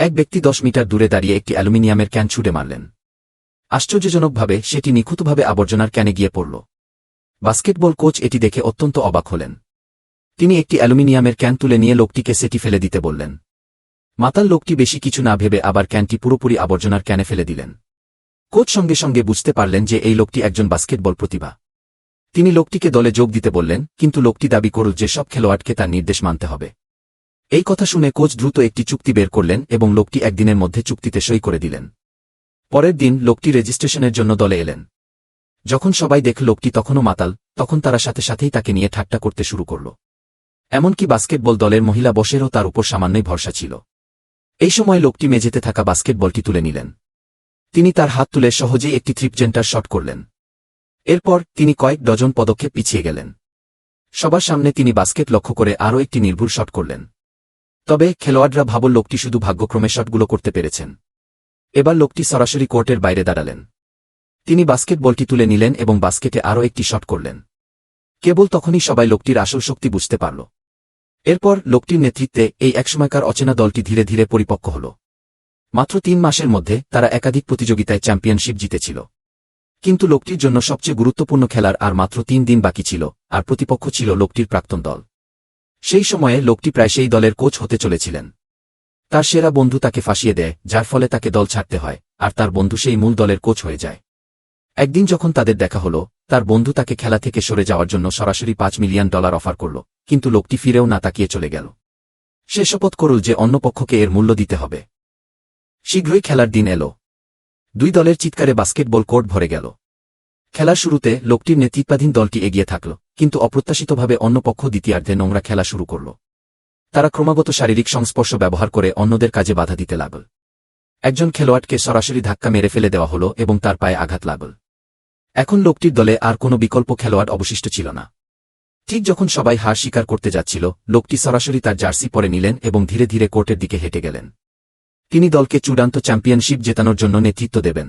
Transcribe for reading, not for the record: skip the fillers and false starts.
এক ব্যক্তি 10 মিটার দূরে দাঁড়িয়ে একটি অ্যালুমিনিয়ামের ক্যান ছুঁড়ে মারলেন। আশ্চর্যজনকভাবে সেটি নিখুঁতভাবে আবর্জনার ক্যানে গিয়ে পড়ল। বাস্কেটবল কোচ এটি দেখে অত্যন্ত অবাক হলেন। তিনি একটি অ্যালুমিনিয়ামের ক্যান তুলে নিয়ে লোকটিকে সেটি ফেলে দিতে বললেন। মাতাল লোকটি বেশি কিছু না ভেবে আবার ক্যানটি পুরোপুরি আবর্জনার ক্যানে ফেলে দিলেন। কোচ সঙ্গে সঙ্গে বুঝতে পারলেন যে এই লোকটি একজন বাস্কেটবল প্রতিভা। তিনি লোকটিকে দলে যোগ দিতে বললেন, কিন্তু লোকটি দাবি করল যে সব খেলোয়াড়কে তার নির্দেশ মানতে হবে। এই কথা শুনে কোচ দ্রুত একটি চুক্তি বের করলেন এবং লোকটি একদিনের মধ্যে চুক্তিতে সই করে দিলেন। পরের দিন লোকটি রেজিস্ট্রেশনের জন্য দলে এলেন। যখন সবাই দেখল লোকটি তখনও মাতাল, তখন তারা সাথে সাথেই তাকে নিয়ে ঠাট্টা করতে শুরু করল। এমনকি বাস্কেটবল দলের মহিলা বসেরও তার উপর সামান্যই ভরসা ছিল। এই সময় লোকটি মেঝেতে থাকা বাস্কেটবলটি তুলে নিলেন। তিনি তার হাত তুলে সহজেই একটি থ্রি-পয়েন্টার শট করলেন। এরপর তিনি কয়েক ডজন পদক্ষেপ পিছিয়ে গেলেন। সবার সামনে তিনি বাস্কেট লক্ষ্য করে আরও একটি নির্ভুল শট করলেন। তবে খেলোয়াড়রা ভাবল লোকটি শুধু ভাগ্যক্রমে শটগুলো করতে পেরেছেন। এবার লোকটি সরাসরি কোর্টের বাইরে দাঁড়ালেন। তিনি বাস্কেটবলটি তুলে নিলেন এবং বাস্কেটে আরও একটি শট করলেন। কেবল তখনই সবাই লোকটির আসল শক্তি বুঝতে পারল। এরপর লোকটির নেতৃত্বে এই একসময়কার অচেনা দলটি ধীরে ধীরে পরিপক্ক হল। মাত্র 3 মাসের মধ্যে তারা একাধিক প্রতিযোগিতায় চ্যাম্পিয়নশিপ জিতেছিল। কিন্তু লোকটির জন্য সবচেয়ে গুরুত্বপূর্ণ খেলার আর মাত্র 3 দিন বাকি ছিল, আর প্রতিপক্ষ ছিল লোকটির প্রাক্তন দল। সেই সময়ে লোকটি প্রায় সেই দলের কোচ হতে চলেছিলেন। তার সেরা বন্ধু তাকে ফাঁসিয়ে দেয়, যার ফলে তাকে দল ছাড়তে হয়, আর তার বন্ধু সেই মূল দলের কোচ হয়ে যায়। একদিন যখন তাদের দেখা হল, তার বন্ধু তাকে খেলা থেকে সরে যাওয়ার জন্য সরাসরি $5 মিলিয়ন অফার করল, কিন্তু লোকটি ফিরেও না তাকিয়ে চলে গেল। সে শপথ করল যে অন্য পক্ষকে এর মূল্য দিতে হবে। শীঘ্রই খেলার দিন এল। 2 দলের চিৎকারে বাস্কেটবল কোর্ট ভরে গেল। খেলার শুরুতে লোকটির নেতৃত্বাধীন দলটি এগিয়ে থাকল, কিন্তু অপ্রত্যাশিতভাবে অন্য পক্ষ দ্বিতীয়ার্ধে নোংরা খেলা শুরু করল। তারা ক্রমাগত শারীরিক সংস্পর্শ ব্যবহার করে অন্যদের কাজে বাধা দিতে লাগল। একজন খেলোয়াড়কে সরাসরি ধাক্কা মেরে ফেলে দেওয়া হল এবং তার পায়ে আঘাত লাগল। এখন লোকটির দলে আর কোনো বিকল্প খেলোয়াড় অবশিষ্ট ছিল না। ঠিক যখন সবাই হার স্বীকার করতে যাচ্ছিল, লোকটি সরাসরি তার জার্সি পরে নিলেন এবং ধীরে ধীরে কোর্টের দিকে হেঁটে গেলেন। তিনি দলকে চূড়ান্ত চ্যাম্পিয়নশিপ জেতানোর জন্য নেতৃত্ব দেবেন।